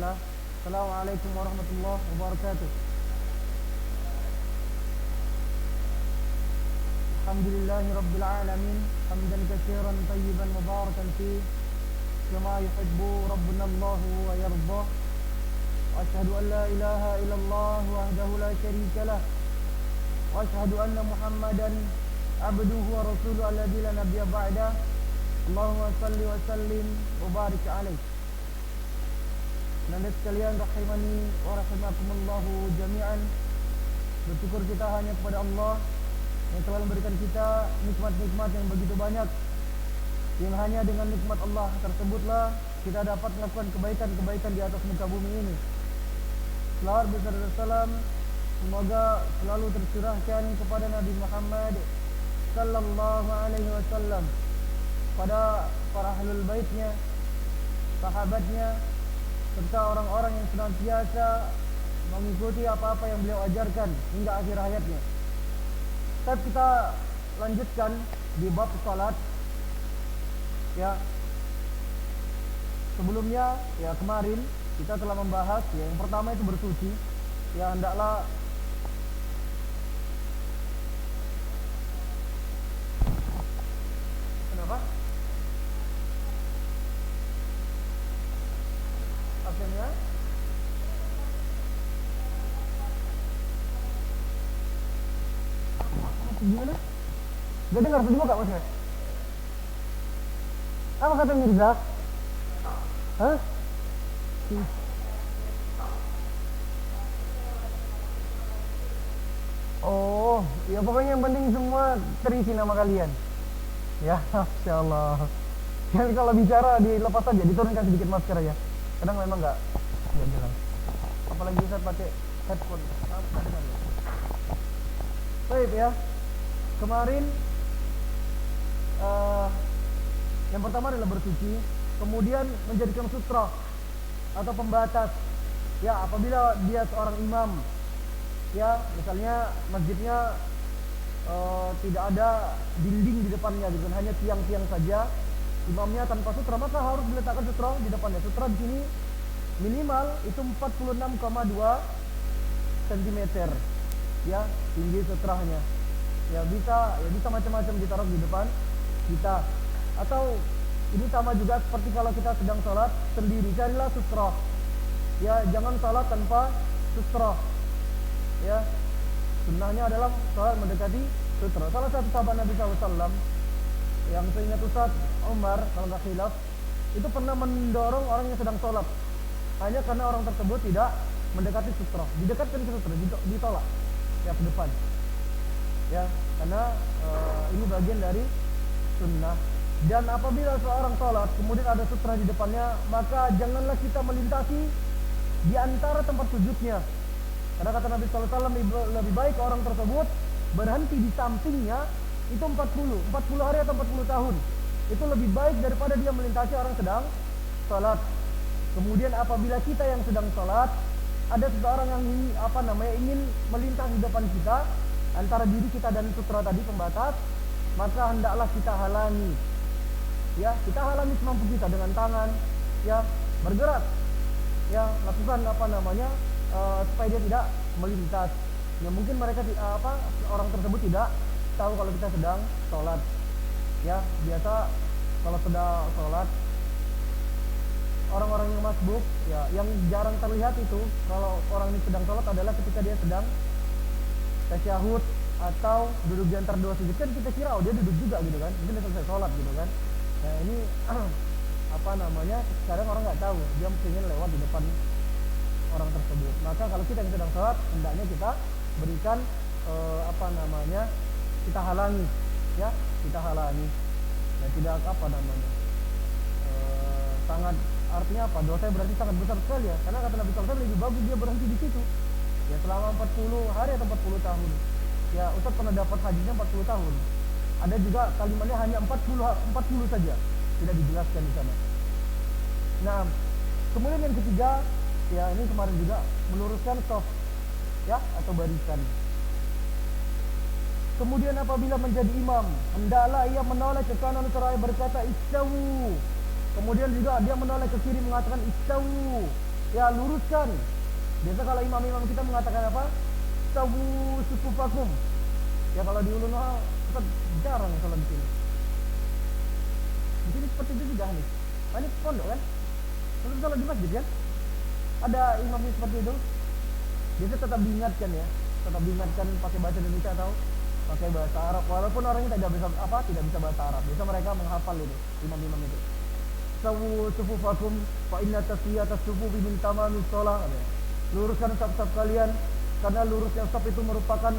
Bismillah. Assalamualaikum warahmatullahi wabarakatuh. Alhamdulillahi rabbil alamin. Hamdan katsiran tayyiban mubarakan fi kama yuhibbu rabbuna Allah wa yarda. Wa asyhadu an la ilaha illallah wahdahu la syarika lah. Wa asyhadu anna Muhammadan abduhu wa rasuluhu alladzi la nabiyya ba'da. Allahumma salli wa sallim wa barik alaihi. Nanda sekalian rahimani wa rahimakumullahu jami'an. Bersyukur kita hanya kepada Allah yang telah memberikan kita nikmat-nikmat yang begitu banyak, yang hanya dengan nikmat Allah tersebutlah kita dapat melakukan kebaikan-kebaikan di atas muka bumi ini. Selawat beserta salam semoga selalu tercurahkan kepada Nabi Muhammad sallallahu alaihi wasallam, pada para ahlul baitnya, sahabatnya, serta orang-orang yang senantiasa mengikuti apa-apa yang beliau ajarkan hingga akhir hayatnya. Tapi kita lanjutkan di bab salat. Ya, sebelumnya ya kemarin kita telah membahas ya, yang pertama itu bersuci. Ya, hendaklah kenapa? Absennya? Gimana? Gak dengar tadi buka maksudnya? Apa kata Mirza? Hah? Oh, ya pokoknya yang penting semua terisi nama kalian. Ya, Masya Allah. Jadi kalau bicara dilepas aja, diturunkan sedikit masker ya. Kadang memang nggak jelas. Apalagi bisa pakai headphone. Nggak dengar ya. Baik ya. Kemarin yang pertama adalah bersuci, kemudian menjadikan sutra atau pembatas. Ya, apabila dia seorang imam, ya misalnya masjidnya tidak ada dinding di depannya, gitu, hanya tiang-tiang saja, imamnya tanpa sutra, maka harus diletakkan sutra di depannya. Sutra di sini minimal itu 46,2 cm, ya tinggi sutranya. Ya bisa macam-macam ditaruh di depan kita. Atau ini sama juga seperti kalau kita sedang sholat sendiri, carilah sutra. Ya, jangan sholat tanpa sutra. Ya, sunnahnya adalah sholat mendekati sutra. Salah satu sahabat Nabi SAW yang seingat Ustaz Umar, kalau nggak khilaf, itu pernah mendorong orang yang sedang sholat hanya karena orang tersebut tidak mendekati sutra. Didekatkan ke sutra, ditolak ya ke depan. Ya, karena ini bagian dari sunnah. Dan apabila seorang sholat kemudian ada sutra di depannya, maka janganlah kita melintasi di antara tempat sujudnya. Karena kata Nabi SAW, lebih baik orang tersebut berhenti di sampingnya itu 40 hari atau 40 tahun. Itu lebih baik daripada dia melintasi orang sedang sholat. Kemudian apabila kita yang sedang sholat, ada seseorang yang ingin melintas di depan kita, antara diri kita dan sutra tadi pembatas, maka hendaklah kita halangi. Ya, kita halangi semampu kita dengan tangan, ya, bergerak, ya, lakukan supaya dia tidak melintas. Ya, mungkin mereka orang tersebut tidak tahu kalau kita sedang sholat. Ya, biasa kalau sedang sholat orang-orang yang masbuk, ya, yang jarang terlihat itu kalau orang ini sedang sholat adalah ketika dia sedang tasyahud atau duduk di antara dua sujud. Kan kita kira dia duduk juga gitu kan, mungkin dia selesai sholat gitu kan. Nah ini kadang orang nggak tahu, dia ingin lewat di depan orang tersebut. Maka kalau kita yang sedang sholat, hendaknya kita berikan kita halangi, ya, kita halangi. Ya, tidak sangat, artinya apa? Dosanya berarti sangat besar sekali ya. Karena kata Nabi SAW, lebih bagus dia berhenti di situ. Ya, selama 40 hari atau 40 tahun. Ya, Ustaz pernah dapat hajinya 40 tahun. Ada juga kalimatnya hanya 40 saja, tidak dijelaskan di sana. Nah, kemudian yang ketiga, ya ini kemarin juga meluruskan shaf, ya, atau barisan. Kemudian apabila menjadi imam, hendaklah ia menoleh ke kanan seraya berkata istawu. Kemudian juga dia menoleh ke kiri mengatakan istawu. Ya luruskan. Biasa kalau imam-imam kita mengatakan apa? Sawu sufufakum. Ya kalau di ulun kita jarang sholat di sini. Di sini seperti itu juga nih. Ini pondok kan? Kalau sholat di masjid kan? Ada imamnya seperti itu. Biasa tetap diingatkan ya. Tetap diingatkan pakai bahasa Indonesia atau pakai bahasa Arab. Walaupun orangnya tidak bisa bahasa Arab. Biasa mereka menghafal itu, imam-imam itu. Sawu sufufakum fa inna taswiyatas sufufi min tamamis shalah. Luruskan saf-saf kalian karena lurusnya saf itu merupakan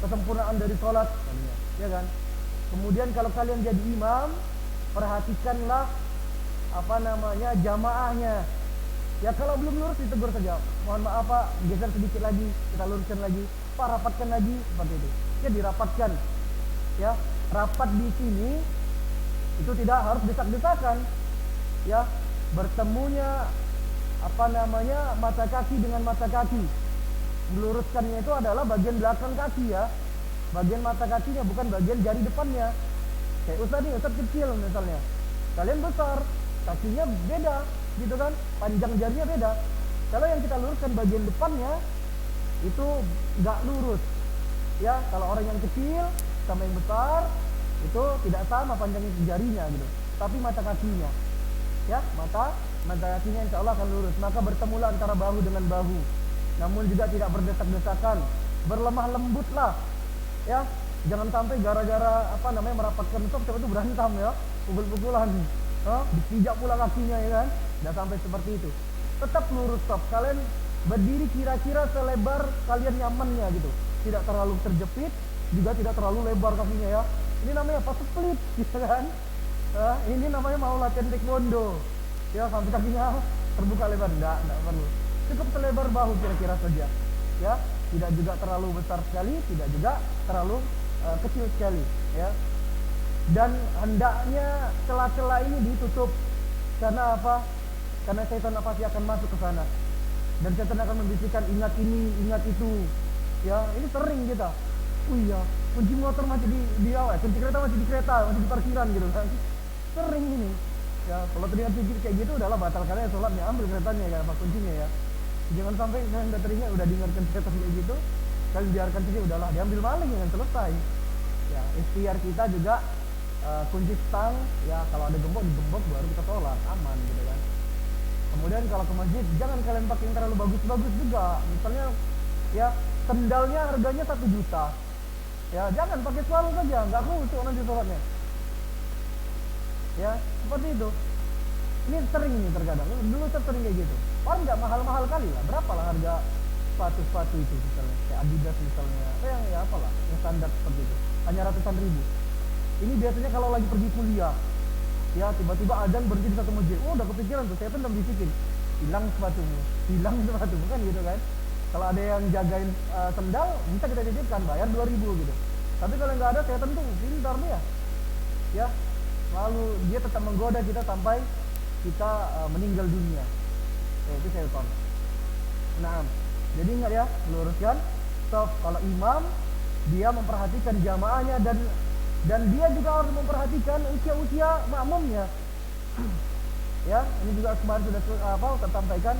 kesempurnaan dari salat. Ya kan? Kemudian kalau kalian jadi imam, perhatikanlah jamaahnya. Ya kalau belum lurus ditegur saja. Mohon maaf Pak, geser sedikit lagi, kita luruskan lagi, Pak rapatkan lagi, seperti itu. Ya dirapatkan. Ya, rapat di sini itu tidak harus desak-desakan. Ya, bertemunya mata kaki dengan mata kaki. Meluruskannya itu adalah bagian belakang kaki ya. Bagian mata kakinya bukan bagian jari depannya. Kayak Ustaz kecil misalnya. Kalian besar, kakinya beda, gitu kan? Panjang jarinya beda. Kalau yang kita luruskan bagian depannya itu nggak lurus. Ya, kalau orang yang kecil sama yang besar itu tidak sama panjang jarinya gitu. Tapi mata kakinya, ya mata kakinya insya Allah akan lurus. Maka bertemulah antara bahu dengan bahu. Namun juga tidak berdesak-desakan, berlemah lembutlah. Ya, jangan sampai gara-gara merapatkan sop itu berantem ya, pukul-pukulan. Dipijak pula kakinya ya kan. Tidak sampai seperti itu. Tetap lurus sop. Kalian berdiri kira-kira selebar kalian nyamannya gitu. Tidak terlalu terjepit, juga tidak terlalu lebar kakinya ya. Ini namanya apa? Split, gitu kan? Ini namanya mau latihan taekwondo. Ya, sampai kakinya terbuka lebar. Enggak perlu. Cukup selebar bahu kira-kira saja. Ya, tidak juga terlalu besar sekali, tidak juga terlalu kecil sekali. Ya. Dan hendaknya celah-celah ini ditutup. Karena apa? Karena setan pasti akan masuk ke sana. Dan setan akan membisikkan ingat ini, ingat itu. Ya, ini sering kita. Oh iya, kunci motor masih kunci kereta masih di kereta, masih di parkiran gitu kan. Sering ini. Ya, kalau teringat pikir kayak gitu udahlah batal kalian sholatnya, ambil keretanya kan, apa kuncinya ya. Jangan sampai kalian udah teringat, udah dengarkan setan kayak gitu, kalian biarkan saja udahlah, diambil maling kan selesai. Ya, ikhtiar kita juga kunci stang, ya kalau ada gembok digembok baru kita sholat, aman gitu kan. Kemudian kalau ke masjid jangan kalian pakai yang terlalu bagus-bagus juga. Misalnya ya sendalnya harganya 1 juta. Ya jangan pakai selalu saja, nggak khusyuk nanti sholatnya. Ya seperti itu. Ini sering nih terkadang. Dulu saya sering kayak gitu. Paling nggak mahal-mahal kali lah. Berapa lah harga sepatu itu misalnya, kayak Adidas misalnya, yang ya apalah, yang standar seperti itu. Hanya ratusan ribu. Ini biasanya kalau lagi pergi kuliah, ya tiba-tiba azan berhenti di satu masjid. Oh udah kepikiran tuh, saya udah bisikin, hilang sepatumu kan gitu kan. Kalau ada yang jagain sendal, bisa kita titipkan, bayar 2.000 gitu. Tapi kalau nggak ada, setan tuh pintar dia. Ya, lalu dia tetap menggoda kita sampai kita meninggal dunia. Itu setan. Nah, jadi ingat ya, luruskan. Kalau imam, dia memperhatikan jamaahnya dan dia juga harus memperhatikan usia-usia makmumnya. Ya, ini juga kemarin sudah saya sampaikan.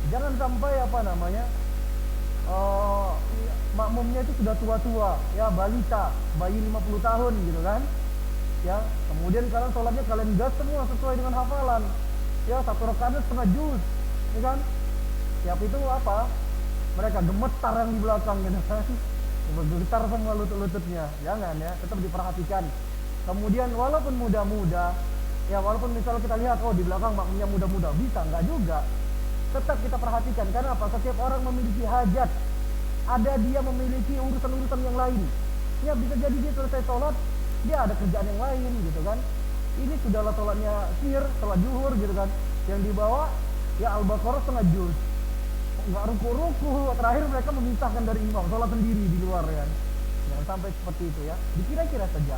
Jangan sampai makmumnya itu sudah tua-tua, ya balita, bayi 50 tahun gitu kan. Ya, kemudian kalian sholatnya kalian gas semua sesuai dengan hafalan. Ya, 1 rakaatnya setengah juz, ya kan? Siap itu apa? Mereka gemetar yang di belakang gitu kan. Bergetar semua lutut-lututnya. Jangan ya, tetap diperhatikan. Kemudian walaupun muda-muda, ya walaupun misalnya kita lihat di belakang makmumnya muda-muda, bisa enggak juga. Tetap kita perhatikan karena apa? Setiap orang memiliki hajat. Ada dia memiliki urusan-urusan yang lain. Ya bisa jadi dia selesai sholat, dia ada kerjaan yang lain gitu kan. Ini sudahlah sholatnya sir, sholat zuhur gitu kan. Yang dibawa ya Al-Baqarah setengah juz. Enggak ruku-ruku, terakhir mereka memisahkan dari imam, sholat sendiri di luar ya. Jangan sampai seperti itu ya. Dikira-kira saja.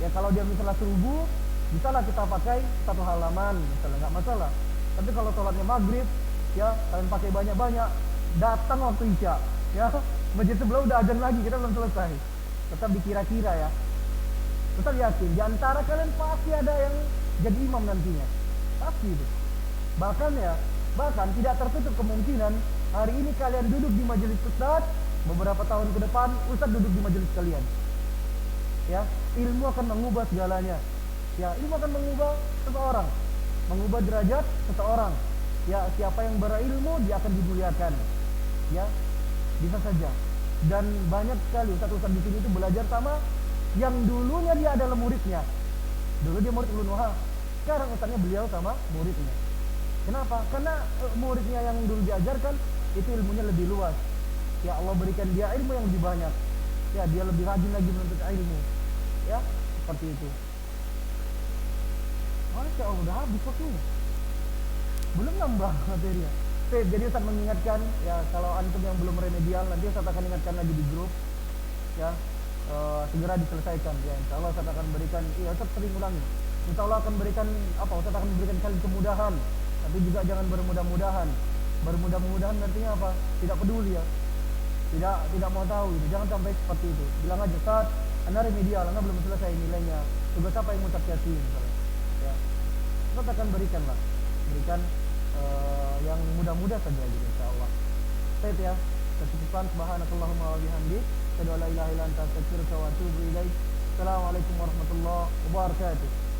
Ya kalau dia misalnya subuh, bisalah kita pakai 1 halaman, misalnya nggak masalah. Tapi kalau sholatnya maghrib, ya kalian pakai banyak-banyak, datang waktu isya, ya masjid sebelah udah azan lagi, kita belum selesai. Tetap dikira-kira ya. Tetap yakin, di antara kalian pasti ada yang jadi imam nantinya, pasti itu. Bahkan ya Bahkan tidak tertutup kemungkinan hari ini kalian duduk di majelis Ustaz, beberapa tahun ke depan Ustaz duduk di majelis kalian. Ya, ilmu akan mengubah segalanya. Ya, ilmu akan mengubah seseorang, mengubah derajat seseorang. Ya, siapa yang berilmu dia akan dimuliakan. Ya, bisa saja. Dan banyak sekali ustaz-ustaz di sini itu belajar sama yang dulunya dia adalah muridnya. Dulu dia murid Ulun Wahab, sekarang ustaznya beliau sama muridnya. Kenapa? Karena muridnya yang dulu diajarkan itu ilmunya lebih luas. Ya, Allah berikan dia ilmu yang lebih banyak. Ya, dia lebih rajin lagi menuntut ilmu. Ya, seperti itu. Masya Allah, udah habis waktunya. Belum nambah materinya. Jadi Ustaz mengingatkan, ya kalau antum yang belum remedial, nanti Ustaz akan ingatkan lagi di grup. Ya, segera diselesaikan. Ya, insya Allah Ustaz akan berikan, iya Ustaz sering ulangi. Insya Allah akan berikan apa? Ustaz akan memberikan kalian kemudahan. Tapi juga jangan bermudah-mudahan. Bermudah-mudahan artinya apa? Tidak peduli ya. Tidak mau tahu itu. Jangan sampai seperti itu. Bilang aja, Ustaz, Anda remedial, Anda belum selesai nilainya. Tugas apa yang mau terjadi misalnya. Ya. Ustaz akan berikan lah. Berikan yang mudah-mudah saja gitu insyaallah. Baik ya. Kecukupan subhanakallahumma wa bihamdik, asyhadu an la ilaha illa anta astaghfiruka wa atubu ilaik. Assalamualaikum warahmatullahi wabarakatuh.